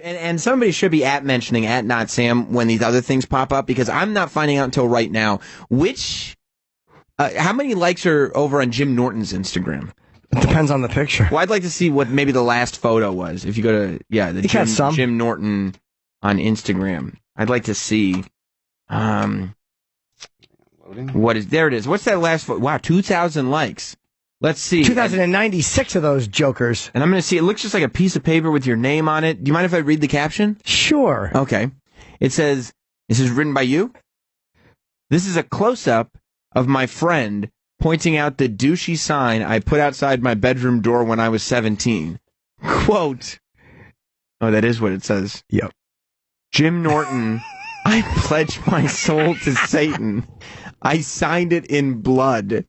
And somebody should be mentioning @NotSam when these other things pop up, because I'm not finding out until right now how many likes are over on Jim Norton's Instagram. It depends on the picture. Well, I'd like to see what maybe the last photo was. If you go to Jim Norton on Instagram, I'd like to see. There it is. What's that last photo? Wow, 2,000 likes. Let's see. 2,096 of those jokers. And I'm going to see. It looks just like a piece of paper with your name on it. Do you mind if I read the caption? Sure. Okay. It says, "This is written by you. This is a close-up of my friend pointing out the douchey sign I put outside my bedroom door when I was 17. Quote." Oh, that is what it says. Yep. "Jim Norton, I pledge my soul to Satan. I signed it in blood."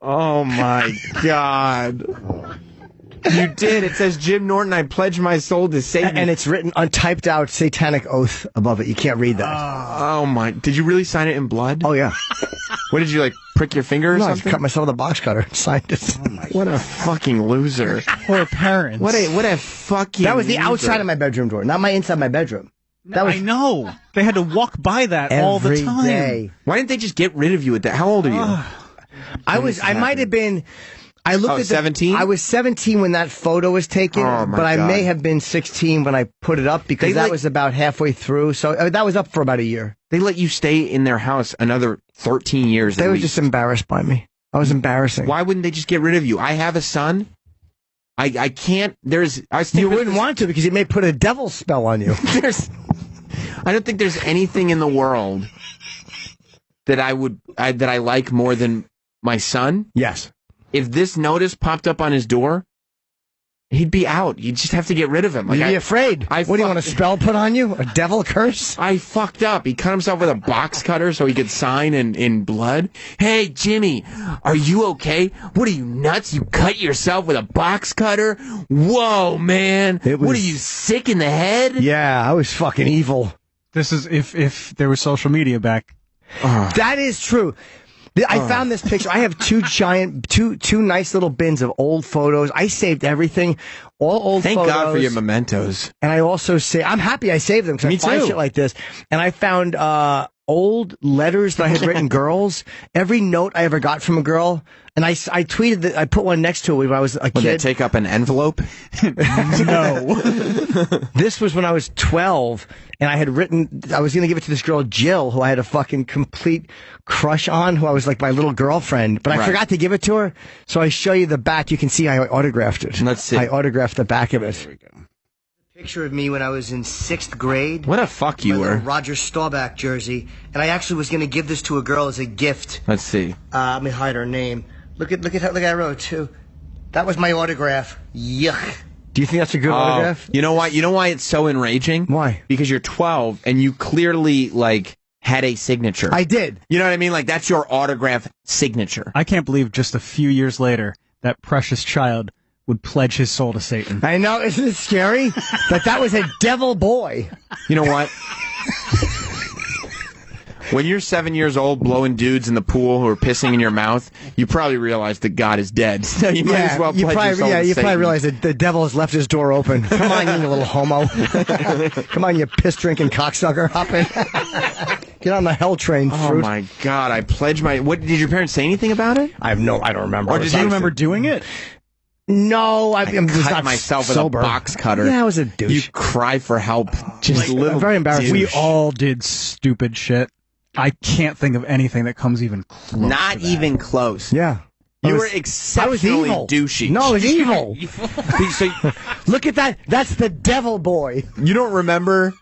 Oh my God. You did. It says, "Jim Norton, I pledge my soul to Satan." And it's written on typed out satanic oath above it. You can't read that. Oh my. Did you really sign it in blood? Oh, yeah. What did you, like, prick your finger or No, something? I cut myself with a box cutter and signed it. Oh my. What a fucking loser. Poor parents. What a fucking That was the loser. outside of my bedroom door, not my inside my bedroom. That was I know. They had to walk by that all the every time. day. Why didn't they just get rid of you at that? How old are you? I might have been. I looked at 17? I was 17 when that photo was taken, Oh, my but I God. may have been 16 when I put it up because that was about halfway through. So that was up for about a year. They let you stay in their house another 13 years. They were just embarrassed by me. I was embarrassing. Why wouldn't they just get rid of you? I have a son. I can't. You wouldn't want to because he may put a devil spell on you. I don't think there's anything in the world that I like more than my son. Yes. If this notice popped up on his door, he'd be out. You'd just have to get rid of him. You'd be afraid. What do you want a spell put on you? A devil curse? I fucked up. He cut himself with a box cutter so he could sign in blood. "Hey, Jimmy, are you okay? What are you, nuts? You cut yourself with a box cutter? Whoa, man. What are you, sick in the head?" Yeah, I was fucking evil. This is if there was social media back. That is true. I found this picture. I have two nice little bins of old photos. I saved everything, all old Thank photos. God for your mementos. And I also I'm happy I saved them because I find shit like this. And I found old letters that I had written girls. Every note I ever got from a girl. And I tweeted that I put one next to it when I was a kid. Would that take up an envelope? No. This was when I was 12, and I was going to give it to this girl, Jill, who I had a fucking complete crush on, who I was like my little girlfriend. But I forgot to give it to her, so I show you the back. You can see I autographed it. Let's see. I autographed the back of it. There we go. Picture of me when I was in 6th grade. What a fuck you were. Roger Staubach jersey. And I actually was going to give this to a girl as a gift. Let's see. Let me hide her name. Look at how I wrote too. That was my autograph. Yuck. Do you think that's a good autograph? You know why? You know why it's so enraging? Why? Because you're 12 and you clearly had a signature. I did. You know what I mean? Like that's your autograph signature. I can't believe just a few years later that precious child would pledge his soul to Satan. I know. Isn't it scary? that was a devil boy. You know what? When you're 7 years old blowing dudes in the pool who are pissing in your mouth, you probably realize that God is dead. So you might as well pledge your soul to you Satan. probably realize that the devil has left his door open. Come on, you little homo. Come on, you piss-drinking cocksucker. Hop in. Get on the hell train, fruit. Oh, my God. I pledge my... What, did your parents say anything about it? I don't remember. Or did you remember doing it? No, I'm just cut not myself sober. with a box cutter. Yeah, I was a douche. You cry for help. Just little very embarrassing. We all did stupid shit. I can't think of anything that comes even close. Not even close. Yeah. You were exceptionally douchey. No, I was evil. So, look at that. That's the devil boy. you don't remember?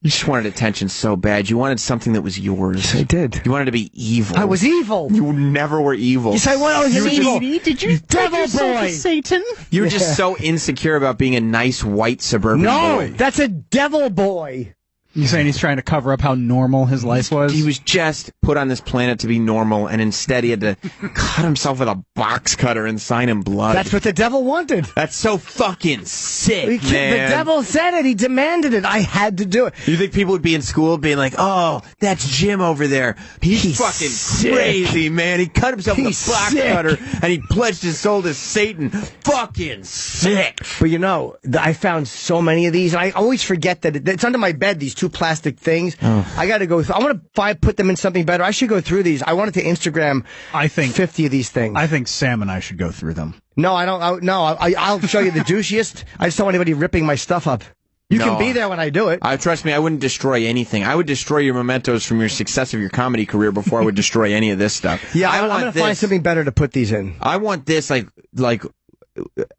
You just wanted attention so bad. You wanted something that was yours. Yes, I did. You wanted to be evil. I was evil. You never were evil. Yes, I was evil. Did you devil boy? Satan? You were just so insecure about being a nice white suburban boy. No, that's a devil boy. You saying he's trying to cover up how normal his life was? He was just put on this planet to be normal, and instead he had to cut himself with a box cutter and sign in blood. That's what the devil wanted. That's so fucking sick, man. The devil said it. He demanded it. I had to do it. You think people would be in school being like, oh, that's Jim over there. He's fucking sick. crazy, man. He cut himself with a box sick. cutter, and he pledged his soul to Satan. Fucking sick. But you know, I found so many of these, and I always forget that it's under my bed, these two plastic things. I got to go through. I want to put them in something better. I should go through these. I wanted to Instagram 50 of these things. I think Sam and I should go through them. No, I don't. I'll show you the douchiest. I just don't want anybody ripping my stuff up. You can be there when I do it. Trust me, I wouldn't destroy anything. I would destroy your mementos from your success of your comedy career before I would destroy any of this stuff. Yeah, I'm going to find something better to put these in. I want this, like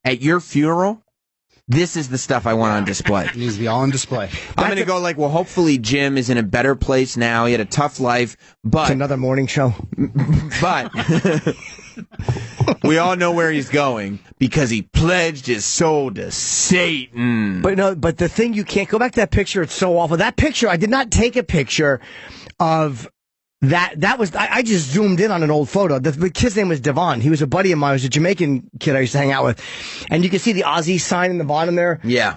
at your funeral. This is the stuff I want on display. It needs to be all on display. I'm going to go like, well, hopefully Jim is in a better place now. He had a tough life, but... It's another morning show. But we all know where he's going because he pledged his soul to Satan. But the thing, you can't go back to that picture. It's so awful. That picture, I did not take a picture of... That was, I just zoomed in on an old photo. The kid's name was Devon. He was a buddy of mine. He was a Jamaican kid I used to hang out with. And you can see the Aussie sign in the bottom there. Yeah.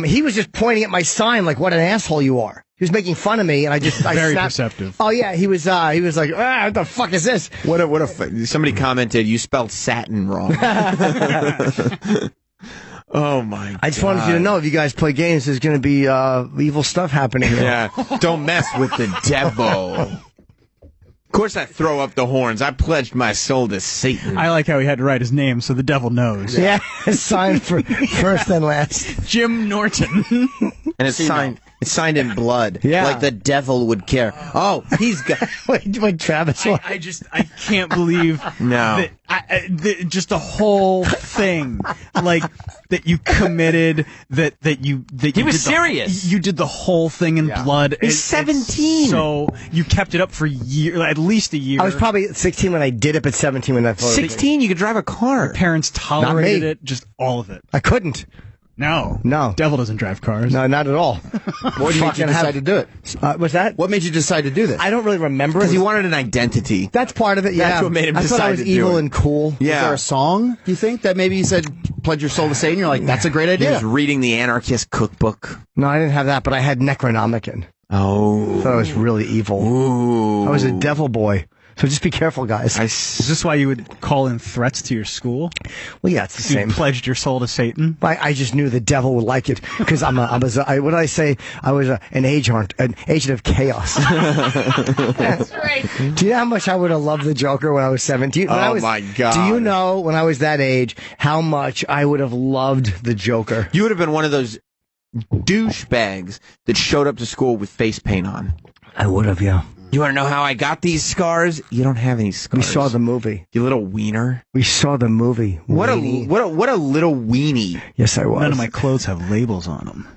He was just pointing at my sign like, what an asshole you are. He was making fun of me, and I Very snapped. perceptive. Oh yeah, he was like, what the fuck is this? Somebody commented, you spelled satin wrong. Oh my God. I just wanted you to know, if you guys play games, there's going to be evil stuff happening here. Yeah. Don't mess with the devil. Of course I throw up the horns. I pledged my soul to Satan. I like how he had to write his name so the devil knows. Yeah, signed for first and last. Jim Norton. And it's signed in blood. Yeah. Like the devil would care. Oh, he's got... Wait, Travis. I can't believe that just the whole thing, like that you committed, that you He was serious. You did the whole thing in blood. He's 17. So you kept it up for at least a year. I was probably 16 when I did it, but 17 when that photo. 16, you could drive a car. Your parents tolerated it, just all of it. I couldn't. No. No. Devil doesn't drive cars. No, not at all. What made you decide to do it? What's that? What made you decide to do this? I don't really remember. Because he wanted an identity. That's part of it, yeah. That's what made him I decide thought I was to do evil it. and cool. Yeah. Is there a song, you think, that maybe you said, pledge your soul to Satan? You're like, that's a great He idea. was reading the anarchist cookbook. No, I didn't have that, but I had Necronomicon. Oh. I thought I was really evil. Ooh. I was a devil boy. So just be careful, guys. Is this why you would call in threats to your school? Well, yeah, it's the You same. pledged your soul to Satan? I just knew the devil would like it because what did I say? I was an agent of chaos. That's right. Do you know how much I would have loved the Joker when I was 17? My God. Do you know when I was that age how much I would have loved the Joker? You would have been one of those douchebags that showed up to school with face paint on. I would have, yeah. You want to know how I got these scars? You don't have any scars. We saw the movie. You little wiener. We saw the movie. What Weenie. a little weenie. Yes, I was. None of my clothes have labels on them.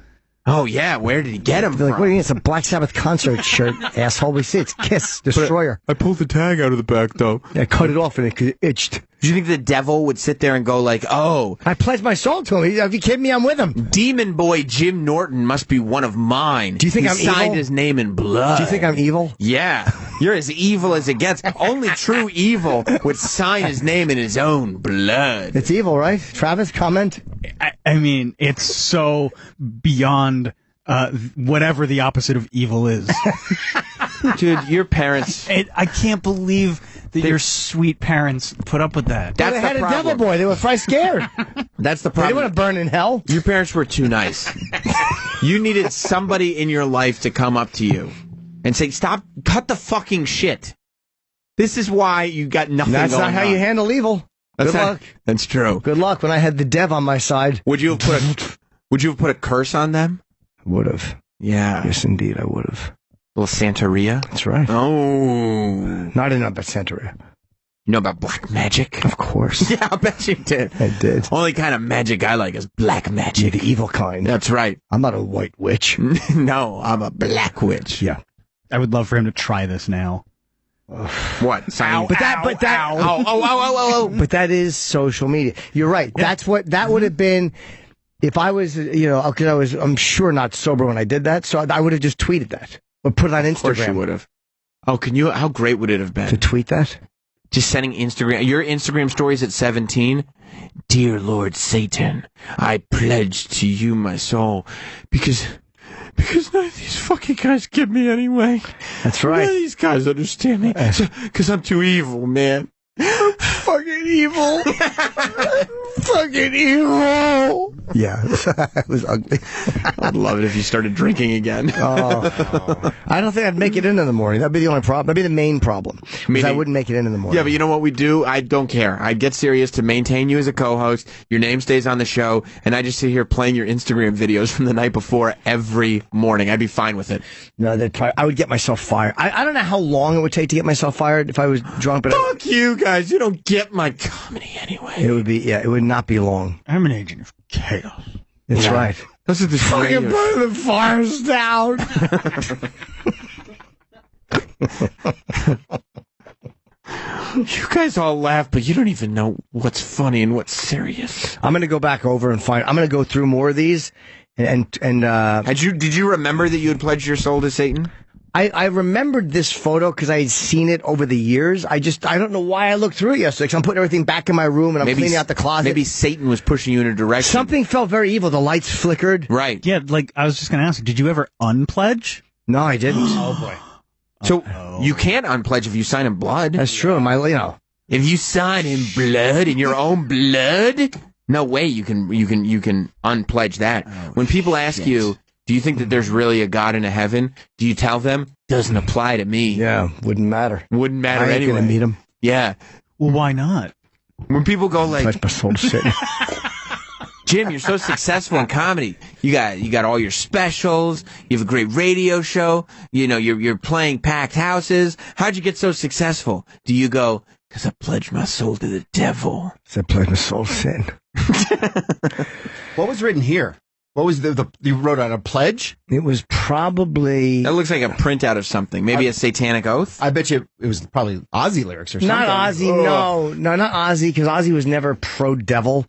Oh yeah, where did he get them They're like, from? what do you mean? It's a Black Sabbath concert shirt, asshole. We see it's Kiss, Destroyer. I pulled the tag out of the back though. I cut it off and it itched. Do you think the devil would sit there and go like, oh, I pledged my soul to him. Are you kidding me? I'm with him. Demon Boy Jim Norton must be one of mine. Do you think he I'm signed evil? his name in blood? Do you think I'm evil? Yeah, you're as evil as it gets. Only true evil would sign his name in his own blood. It's evil, right? Travis, comment? I mean, it's so beyond whatever the opposite of evil is. Dude, your parents... I can't believe that your sweet parents put up with that. They had a devil boy. They were probably scared. That's the They didn't problem. want to burn in hell. Your parents were too nice. You needed somebody in your life to come up to you and say, stop, cut the fucking shit. This is why you got nothing That's going not how on. you handle evil. Good luck. That's true. Good luck. When I had the dev on my side. Would you have put a curse on them? Would have. Yeah. Yes, indeed, I would have. Little Santeria? That's right. Oh. Not enough about Santeria. You know about black magic? Of course. Yeah, I bet you did. I did. Only kind of magic I like is black You're magic. the evil kind. That's right. I'm not a white witch. No, I'm a black witch. Yeah. I would love for him to try this now. What? Ow, But that, Oh. But that is social media. You're right. That would have been If I was, because I'm sure not sober when I did that, so I would have just tweeted that or put it on Instagram. Of course you would have. Oh, how great would it have been to tweet that? Just sending your Instagram stories at 17. Dear Lord Satan, I pledge to you my soul because none of these fucking guys get me anyway. That's right. None of these guys understand me because I'm too evil, man. I'm fucking evil. Fucking evil. Yeah, it was ugly. I'd love it if you started drinking again. I don't think I'd make it in the morning. That'd be the only problem. That'd be the main problem. I wouldn't make it in the morning. Yeah, but you know what we do? I don't care. I'd get Sirius to maintain you as a co-host. Your name stays on the show, and I just sit here playing your Instagram videos from the night before every morning. I'd be fine with it. No, I would get myself fired. I don't know how long it would take to get myself fired if I was drunk. But fuck you guys. You don't get my comedy anyway. It would not be long. I'm an agent of chaos. That's right. Those are the fucking burn the fires down. You guys all laugh, but you don't even know what's funny and what's serious. I'm going to go back over and I'm going to go through more of these. Did you remember that you had pledged your soul to Satan? I remembered this photo because I had seen it over the years. I don't know why I looked through it yesterday because I'm putting everything back in my room and I'm cleaning out the closet. Maybe Satan was pushing you in a direction. Something felt very evil. The lights flickered. Right. Yeah, I was just going to ask, did you ever unpledge? No, I didn't. Oh, boy. So you can't unpledge if you sign in blood. That's true. If you sign in blood, in your own blood, no way you can unpledge that. When people ask you, do you think that there's really a God in a heaven? Do you tell them, doesn't apply to me? Yeah, wouldn't matter. Wouldn't matter anyway. I ain't anyway. gonna meet him. Yeah. Well, why not? When people go like, pledge my soul to Satan. Jim, you're so successful in comedy. You got all your specials. You have a great radio show. You're playing packed houses. How'd you get so successful? Do you go, because I pledged my soul to the devil? I pledged my soul to Satan. What was written here? What was you wrote out a pledge? It was probably... That looks like a printout of something. Maybe a satanic oath? I bet you it was probably Ozzy lyrics or something. Not Ozzy, no, not Ozzy, because Ozzy was never pro-devil.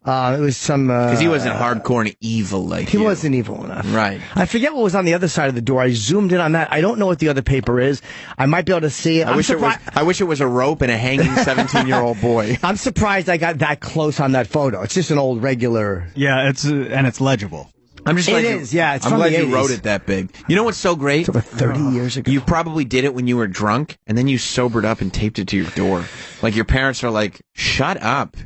It was some... Because he wasn't hardcore and evil like He wasn't evil enough. Right. I forget what was on the other side of the door. I zoomed in on that. I don't know what the other paper is. I might be able to see it. I wish it was a rope and a hanging 17-year-old boy. I'm surprised I got that close on that photo. It's just an old regular... Yeah, it's legible. I'm just glad It's I'm from glad the you 80s. wrote it that big. You know what's so great? It's over 30 years ago. You probably did it when you were drunk, and then you sobered up and taped it to your door. Like your parents are like, "Shut up."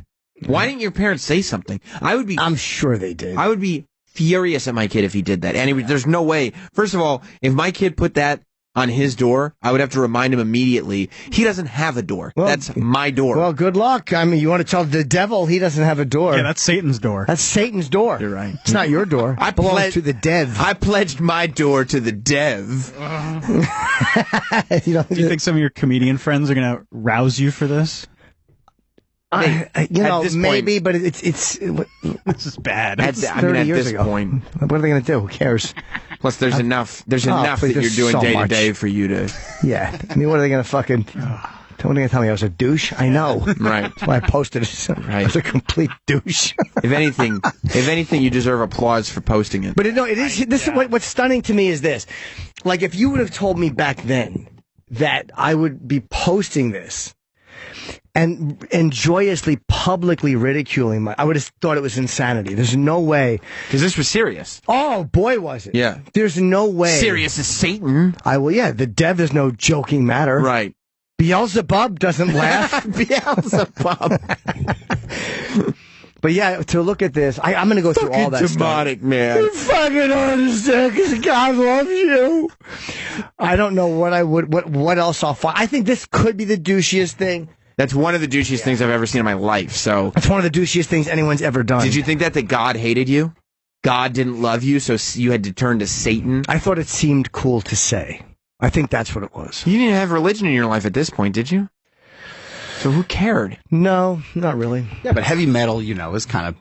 Why didn't your parents say something? I'm sure they did. I would be furious at my kid if he did that. And there's no way. First of all, if my kid put that on his door, I would have to remind him immediately. He doesn't have a door. Well, that's my door. Well, good luck. I mean, you want to tell the devil he doesn't have a door. Yeah, that's Satan's door. That's Satan's door. You're right. It's not your door. I belong to the dev. I pledged my door to the dev. Do you think some of your comedian friends are going to rouse you for this? Maybe, but it's this is bad. It's 30 years ago. Point. What are they going to do? Who cares? Plus, there's enough. There's enough that you're doing so day to much. day for you to. Yeah. I mean, what are they going to fucking? What are they going to tell me? I was a douche. I know. Right. That's why I posted it. I was a complete douche. If anything, you deserve applause for posting it. But it is. This is what's stunning to me is this. Like, if you would have told me back then that I would be posting this and joyously, publicly ridiculing I would have thought it was insanity. There's no way. Because this was serious. Oh, boy, was it. Yeah. There's no way. Serious as Satan. The dev is no joking matter. Right. Beelzebub doesn't laugh. Beelzebub. But yeah, to look at this, I'm going to go through all that demonic, stuff. man. You fucking understand because God loves you. I don't know what else I'll find. I think this could be the douchiest thing. That's one of the douchiest things I've ever seen in my life. So it's one of the douchiest things anyone's ever done. Did you think that God hated you? God didn't love you, so you had to turn to Satan? I thought it seemed cool to say. I think that's what it was. You didn't have religion in your life at this point, did you? So who cared? No, not really. Yeah, but heavy metal, is kind of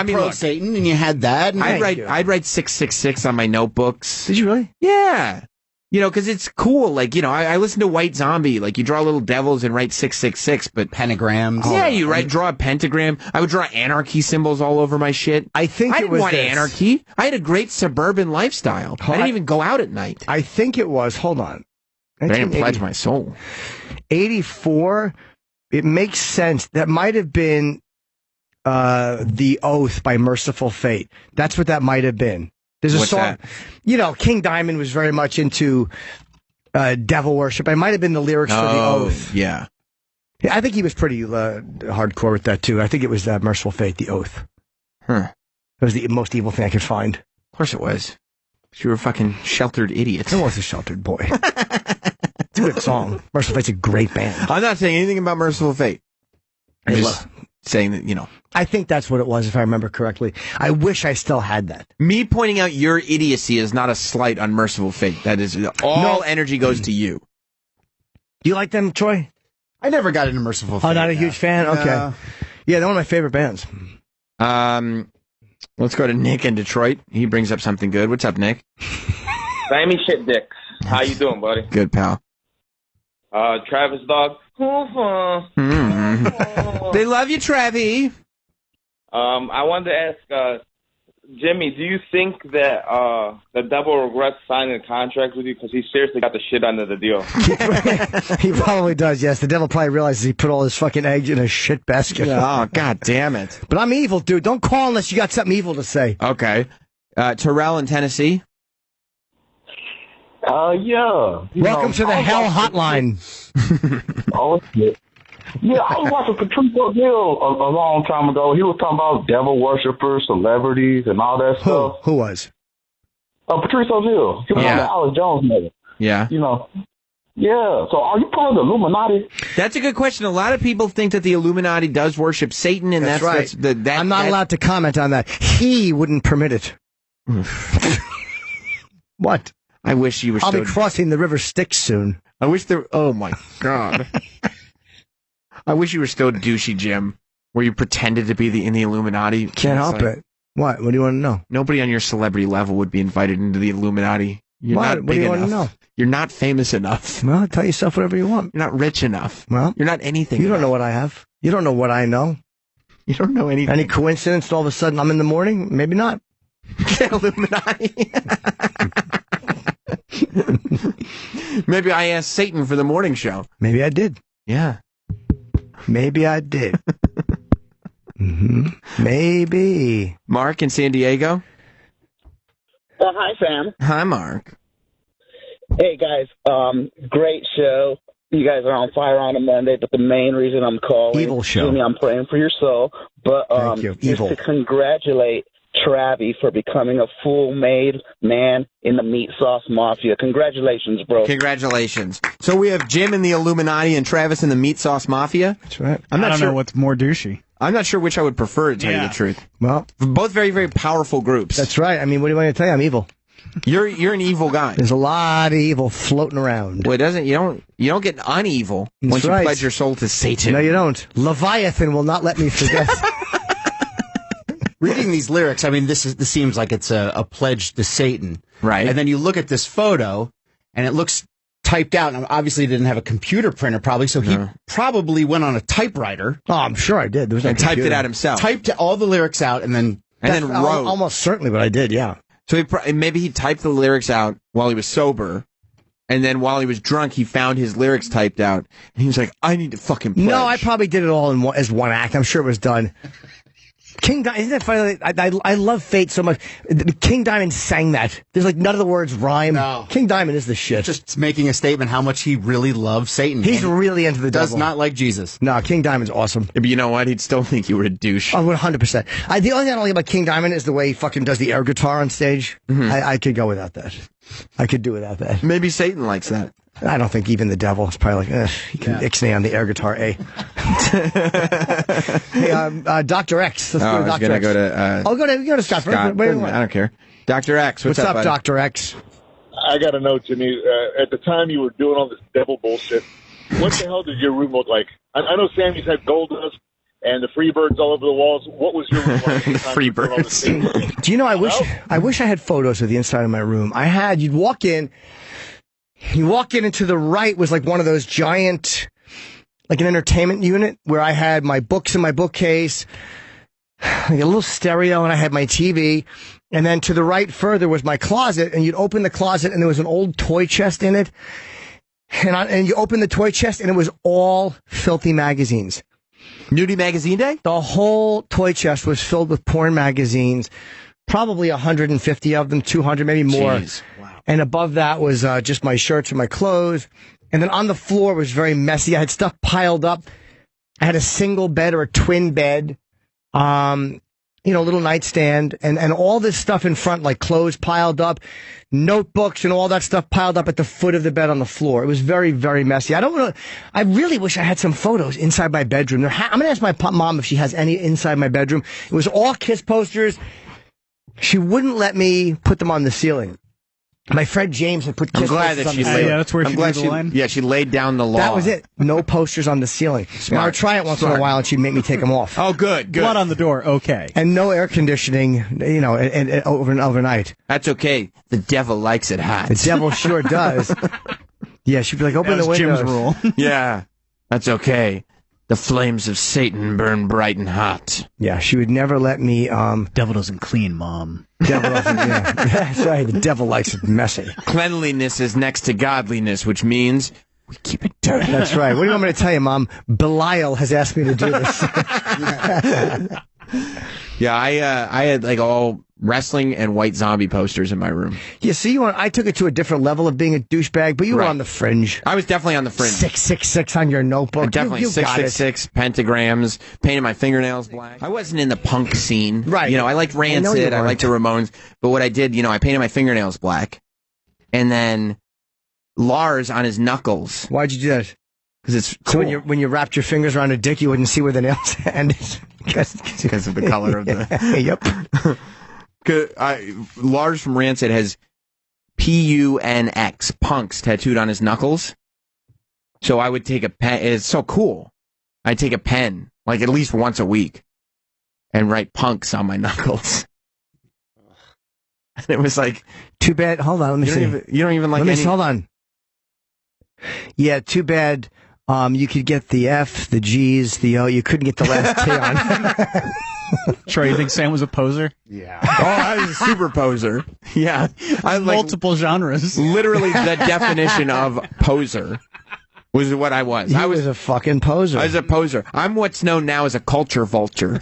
pro Satan, and you had that. And I'd write 666 on my notebooks. Did you really? Yeah. You know, because it's cool. Like, you know, I listen to White Zombie. Like, you draw little devils and write 666, but pentagrams. Yeah, you draw a pentagram. I would draw anarchy symbols all over my shit. I didn't want anarchy. I had a great suburban lifestyle. I didn't even go out at night. I think it was. Hold on. I didn't pledge my soul. 84. It makes sense. That might have been The Oath by Merciful Fate. That's what that might have been. There's a song, that? You know, King Diamond was very much into devil worship. It might have been the lyrics for The Oath. Yeah. I think he was pretty hardcore with that, too. I think it was Merciful Fate, The Oath. Huh. It was the most evil thing I could find. Of course it was. You were a fucking sheltered idiot. I was a sheltered boy. It's a good song. Merciful Fate's a great band. I'm not saying anything about Merciful Fate. I'm just saying that, you know. I think that's what it was, if I remember correctly. I wish I still had that. Me pointing out your idiocy is not a slight on Merciful Fate. That is, all energy goes to you. Do you like them, Troy? I never got into Merciful Fate. Oh, not a huge fan? Okay. Yeah, they're one of my favorite bands. Let's go to Nick in Detroit. He brings up something good. What's up, Nick? Sammy Shit Dicks. How you doing, buddy? Good, pal. Travis Dog. They love you, Travi. I wanted to ask Jimmy, do you think that the devil regrets signing a contract with you because he seriously got the shit under the deal? He probably does, yes. The devil probably realizes he put all his fucking eggs in a shit basket. Oh, God damn it. But I'm evil, dude. Don't call unless you got something evil to say. Okay. Terrell in Tennessee. Yeah. Welcome to the Hell Hotline. Oh, shit. Yeah, I was watching Patricio Hill a long time ago. He was talking about devil worshippers, celebrities, and all that stuff. Who was? Patricio Hill. He was on the Alex Jones movie. Yeah. You know. Yeah. So are you part of the Illuminati? That's a good question. A lot of people think that the Illuminati does worship Satan, and that's right. I'm not that, allowed to comment on that. He wouldn't permit it. What? I wish you were I'll be crossing the river Styx soon. I wish there... Oh, my God. I wish you were still douchey Jim, where you pretended to be in the Illuminati. Can't help it. What? What do you want to know? Nobody on your celebrity level would be invited into the Illuminati. You're not big what do you enough. want to know? You're not famous enough. Well, tell yourself whatever you want. You're not rich enough. Well, you're not anything. You don't know what I have. You don't know what I know. You don't know anything. Any coincidence? All of a sudden, I'm in the morning. Maybe not. Illuminati. Maybe I asked Satan for the morning show. Maybe I did. Yeah. Maybe I did. Maybe. Mark in San Diego. Hi, Sam. Hi, Mark. Hey, guys. Great show. You guys are on fire on a Monday, but the main reason I'm calling... Evil show. Jimmy, I'm praying for your soul. But Thank you. Evil. Just to congratulate Travi for becoming a full-made man in the meat sauce mafia. Congratulations, bro. Congratulations. So we have Jim in the Illuminati and Travis in the meat sauce mafia. That's right. I don't know what's more douchey. I'm not sure which I would prefer, to tell you the truth. Well, both very, very powerful groups. That's right. I mean, what do you want me to tell you? I'm evil. You're an evil guy. There's a lot of evil floating around. Well, you don't get unevil once you pledge your soul to Satan. No, you don't. Leviathan will not let me forget. Reading these lyrics, I mean, this seems like it's a pledge to Satan, right? And then you look at this photo, and it looks typed out. And obviously, he didn't have a computer printer, probably, so he probably went on a typewriter. Oh, I'm sure I did. There was no typed it out himself. Typed all the lyrics out, and then wrote. Almost certainly what I did. Yeah. So maybe he typed the lyrics out while he was sober. And then while he was drunk, he found his lyrics typed out. And he was like, I need to fucking pledge. No, I probably did it all as one act. I'm sure it was done. King Diamond, isn't that funny? I love Fate so much. King Diamond sang that. There's like none of the words rhyme. No. King Diamond is the shit. Just making a statement how much he really loves Satan. He's really into the devil. Does not like Jesus. No, King Diamond's awesome. Yeah, but you know what? He'd still think you were a douche. Oh, 100%. The only thing I don't like about King Diamond is the way he fucking does the air guitar on stage. Mm-hmm. I could go without that. I could do without that. Maybe Satan likes that. I don't think even the devil is probably like, he can ixnay on the air guitar, Hey, Dr. X. Let's go to Dr. X. Go to Scott. Scott. I don't care. Dr. X, what's up, buddy? Dr. X? I got to know, Jimmy, at the time you were doing all this devil bullshit, what the hell did your room look like? I know Sammy's had gold dust and the free birds all over the walls. What was your room like? The free birds. Do you know, I wish I had photos of the inside of my room. You'd walk in, You walk in, and to the right was like one of those giant, like an entertainment unit where I had my books in my bookcase, like a little stereo, and I had my TV. And then to the right further was my closet, and you'd open the closet, and there was an old toy chest in it. And you open the toy chest, and it was all filthy magazines. Nudie Magazine Day? The whole toy chest was filled with porn magazines, probably 150 of them, 200, maybe more. Jeez. Wow. And above that was just my shirts and my clothes. And then on the floor was very messy. I had stuff piled up. I had a single bed or a twin bed, little nightstand, and all this stuff in front, like clothes piled up, notebooks and all that stuff piled up at the foot of the bed on the floor. It was very, very messy. I really wish I had some photos inside my bedroom. I'm going to ask my mom if she has any inside my bedroom. It was all Kiss posters. She wouldn't let me put them on the ceiling. My friend James had put Kiss posters on the ceiling. Yeah, that's where she drew the line. Yeah, she laid down the law. That was it. No posters on the ceiling. And I would try it once in a while, and she'd make me take them off. Oh, good. Blood on the door, okay. And no air conditioning, overnight. That's okay. The devil likes it hot. The devil sure does. Yeah, she'd be like, open the windows. Jim's rule. Yeah, that's okay. The flames of Satan burn bright and hot. Yeah, she would never let me. Devil doesn't clean, Mom. Devil doesn't. Yeah, that's right. The devil likes it messy. Cleanliness is next to godliness, which means we keep it dirty. That's right. What do you want me to tell you, Mom? Belial has asked me to do this. Yeah, I had like all wrestling and white zombie posters in my room. Yeah, see, I took it to a different level of being a douchebag, but you were on the fringe. I was definitely on the fringe. 666 on your notebook. Definitely 666 pentagrams, painted my fingernails black. I wasn't in the punk scene. Right. I liked Rancid, I liked the Ramones, but what I did, I painted my fingernails black. And then Lars on his knuckles. Why'd you do that? Because it's cool. So when you wrapped your fingers around a dick, you wouldn't see where the nails ended. Because of the color of the... Yep. Lars from Rancid has PUNX, punks, tattooed on his knuckles. So I would take a pen. It's so cool. I'd take a pen, like at least once a week, and write punks on my knuckles. And it was like... Too bad. Hold on, let me see. You don't even like hold on. Yeah, too bad. You could get the F, the G's, the O. You couldn't get the last T on. Troy, you think Sam was a poser? Yeah. Oh, I was a super poser. Yeah. I multiple genres. Literally the definition of poser was what I was. I was a fucking poser. I was a poser. I'm what's known now as a culture vulture.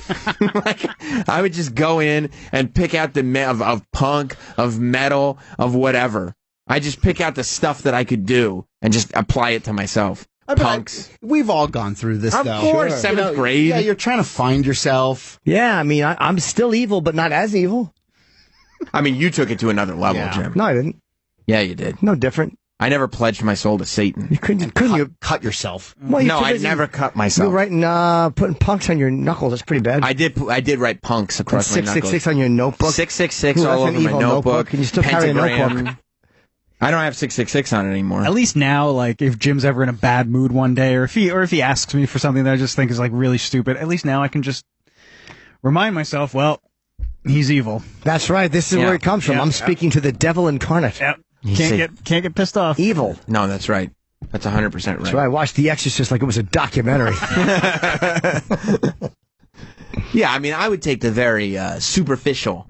I would just go in and pick out of punk, of metal, of whatever. I just pick out the stuff that I could do and just apply it to myself. Punks. We've all gone through this, though. Of course, sure. 7th grade. Yeah, you're trying to find yourself. Yeah, I mean, I'm still evil, but not as evil. I mean, you took it to another level, Jim. No, I didn't. Yeah, you did. No different. I never pledged my soul to Satan. You couldn't you cut yourself? Well, no, I never cut myself. You're writing, putting punks on your knuckles. That's pretty bad. I did write punks across my knuckles. 666 on your notebook. 666 all over my notebook. Can you still carry a notebook? I don't have 666 on it anymore. At least now, like, if Jim's ever in a bad mood one day, or if he asks me for something that I just think is, like, really stupid, at least now I can just remind myself, well, he's evil. That's right. This is where it comes from. I'm speaking to the devil incarnate. Yep. Can't get pissed off. Evil. No, that's right. That's 100% right. That's right. I watched The Exorcist like it was a documentary. Yeah, I mean, I would take the very superficial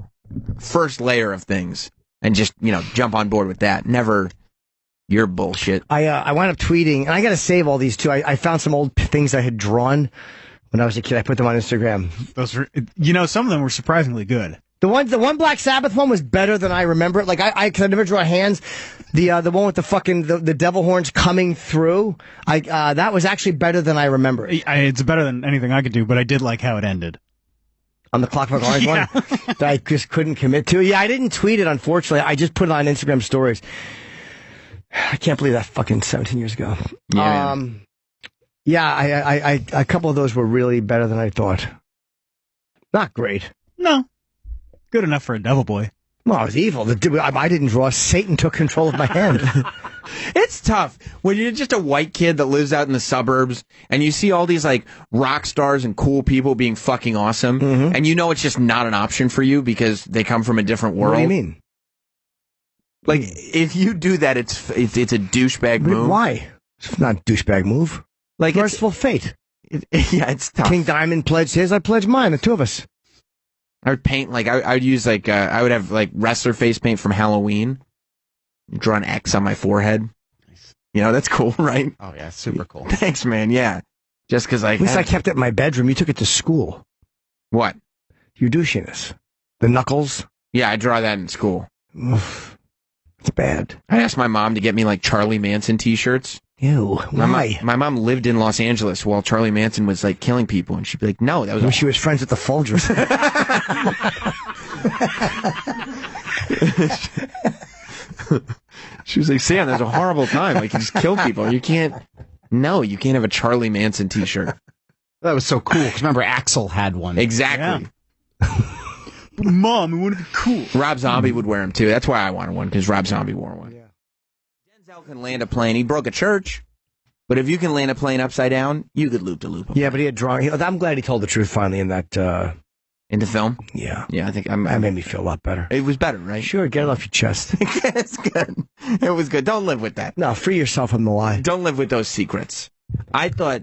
first layer of things and just, jump on board with that. Never your bullshit. I wound up tweeting, and I got to save all these too. I found some old things I had drawn when I was a kid. I put them on Instagram. Those were, some of them were surprisingly good. The one Black Sabbath one was better than I remember it. Like cause I never draw hands. The one with the fucking the devil horns coming through. That was actually better than I remember it. It's better than anything I could do, but I did like how it ended. On the Clockwork Orange one that I just couldn't commit to. Yeah, I didn't tweet it, unfortunately. I just put it on Instagram stories. I can't believe that fucking 17 years ago. Yeah, I a couple of those were really better than I thought. Not great. No. Good enough for a devil boy. Well, I was evil. I didn't draw. Satan took control of my hand. It's tough when you're just a white kid that lives out in the suburbs and you see all these like rock stars and cool people being fucking awesome, and it's just not an option for you because they come from a different world. What do you mean? Like, if you do that, it's a douchebag move. Why? It's not a douchebag move. Like, merciful fate. Yeah, it's tough. King Diamond pledged his, I pledged mine, the two of us. I would paint, like, I would use, like, I would have, like, wrestler face paint from Halloween. Draw an X on my forehead. Nice. You know, that's cool, right? Oh, yeah, super cool. Thanks, man, yeah. Just because At least I kept it in my bedroom. You took it to school. What? Your douchiness. The knuckles. Yeah, I draw that in school. It's bad. I asked my mom to get me, like, Charlie Manson t-shirts. Ew, why? My mom lived in Los Angeles while Charlie Manson was, like, killing people, and she'd be like, no, that was... She was friends with the Folgers. She was like, Sam, that's a horrible time. Like, you just kill people. You can't have a Charlie Manson t-shirt. That was so cool, because remember, Axl had one. Exactly. Yeah. Mom, it would be cool. Rob Zombie would wear them, too. That's why I wanted one, because Rob Zombie wore one. Yeah. Denzel can land a plane. He broke a church. But if you can land a plane upside down, you could loop-de-loop him. Yeah, but he had drawing. I'm glad he told the truth finally in that... In the film? Yeah. Yeah, I think that made me feel a lot better. It was better, right? Sure, get it off your chest. It's good. It was good. Don't live with that. No, free yourself from the lie. Don't live with those secrets. I thought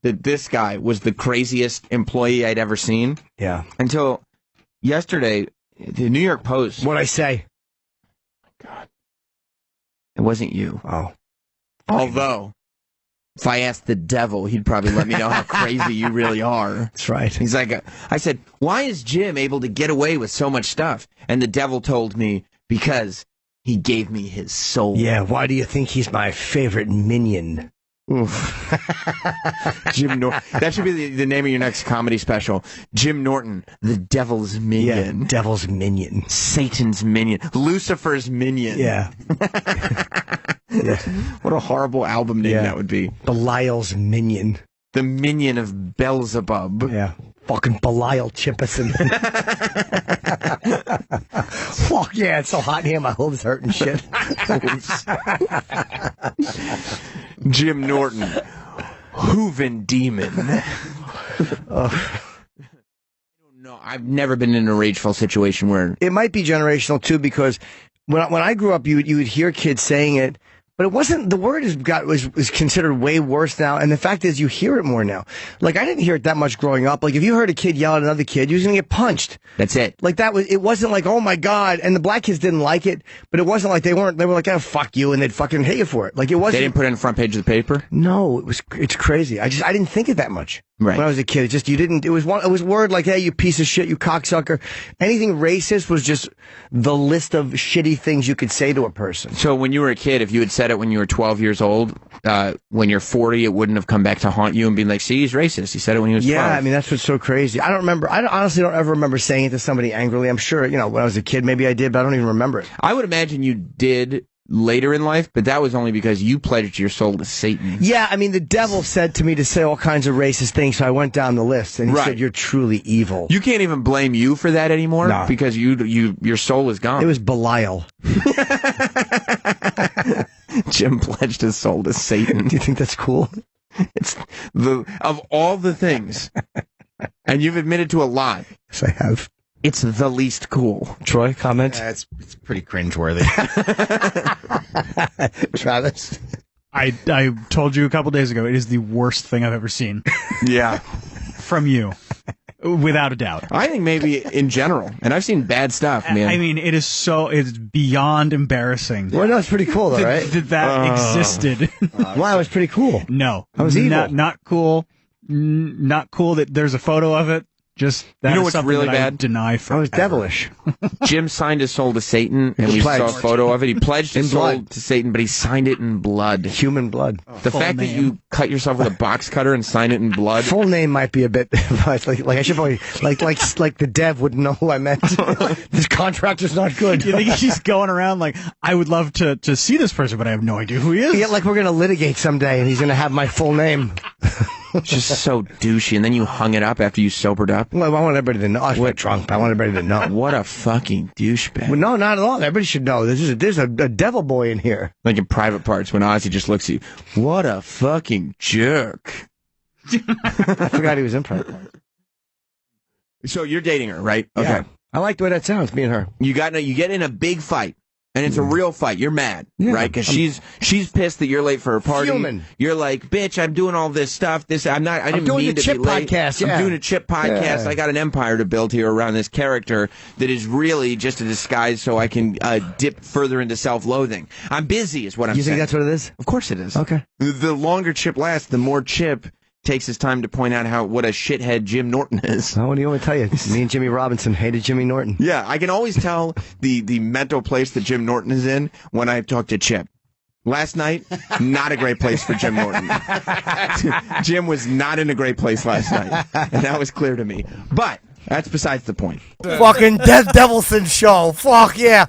that this guy was the craziest employee I'd ever seen. Yeah. Until yesterday, the New York Post... What'd I say? God. It wasn't you. Oh. Although... If I asked the devil, he'd probably let me know how crazy you really are. That's right. He's like, I said, why is Jim able to get away with so much stuff? And the devil told me, because he gave me his soul. Yeah, why do you think he's my favorite minion? Oof. Jim Norton. That should be the name of your next comedy special. Jim Norton, the devil's minion. Yeah, devil's minion. Satan's minion. Lucifer's minion. Yeah. Yeah. What a horrible album name that would be. Belial's minion. The minion of Beelzebub. Yeah. Fucking Belial Chippison. Fuck yeah, it's so hot in here, my hooves hurt and shit. Jim Norton. Hooven Demon. I don't know. I've never been in a rageful situation where... It might be generational, too, because when I grew up, you would hear kids saying it, but it wasn't, the word was considered way worse now, and the fact is you hear it more now. Like, I didn't hear it that much growing up. Like, if you heard a kid yell at another kid, you was going to get punched. That's it. Like, it wasn't like, oh my God, and the black kids didn't like it, but it wasn't like they were like, oh, fuck you, and they'd fucking hate you for it. Like, it wasn't. They didn't put it on the front page of the paper? No, it's crazy. I didn't think it that much. Right. When I was a kid, it was word like, hey, you piece of shit, you cocksucker. Anything racist was just the list of shitty things you could say to a person. So when you were a kid, if you had said it when you were 12 years old, when you're 40, it wouldn't have come back to haunt you and been like, see, he's racist. He said it when he was 12. Yeah, I mean, that's what's so crazy. I honestly don't ever remember saying it to somebody angrily. I'm sure, when I was a kid, maybe I did, but I don't even remember it. I would imagine you did later in life, but that was only because you pledged your soul to Satan. Yeah, I mean, the devil said to me to say all kinds of racist things, so I went down the list, and he said, you're truly evil. You can't even blame you for that anymore, because your soul is gone. It was Belial. Jim pledged his soul to Satan. Do you think that's cool? It's of all the things, and you've admitted to a lot. Yes, I have. It's the least cool. Troy, comment? It's pretty cringeworthy. Travis? I told you a couple days ago, it is the worst thing I've ever seen. Yeah. From you. Without a doubt. I think maybe in general. And I've seen bad stuff, man. I mean, it's beyond embarrassing. Well, no, it's pretty cool, though, right? That existed. Wow, it was pretty cool. No. I was evil. Not cool. Not cool that there's a photo of it. Just that you know is what's something really that bad? I would deny forever. I was devilish. Jim signed his soul to Satan, and we saw a photo of it. He pledged his soul to Satan, but he signed it in blood. Human blood. The fact that you cut yourself with a box cutter and sign it in blood. Full name might be a bit like I should probably like the dev wouldn't know who I meant. This contractor's not good. You think he's going around like, I would love to see this person, but I have no idea who he is. Yeah, like we're gonna litigate someday, and he's gonna have my full name. Just so douchey, and then you hung it up after you sobered up. Well, I want everybody to know. I was drunk, but I want everybody to know. What a fucking douchebag. Well, no, not at all. Everybody should know. There's a devil boy in here. Like in Private Parts, when Ozzy just looks at you. What a fucking jerk. I forgot he was in Private Parts. So you're dating her, right? Okay. Yeah. I like the way that sounds, me and her. You get in a big fight, And it's a real fight. You're mad, right? Because she's pissed that you're late for her party. Fuming. You're like, bitch, I'm doing all this stuff. I didn't doing mean the to Chip be late. podcast, yeah. I'm doing a Chip podcast. Yeah. I got an empire to build here around this character that is really just a disguise so I can dip further into self-loathing. I'm busy, is what I'm saying. You think that's what it is? Of course it is. Okay. The longer Chip lasts, the more Chip takes his time to point out what a shithead Jim Norton is. What do you want me to tell you? Me and Jimmy Robinson hated Jimmy Norton. Yeah, I can always tell the mental place that Jim Norton is in when I talk to Chip. Last night, not a great place for Jim Norton. Jim was not in a great place last night, and that was clear to me. But that's besides the point. Fucking Death Devilson show. Fuck yeah.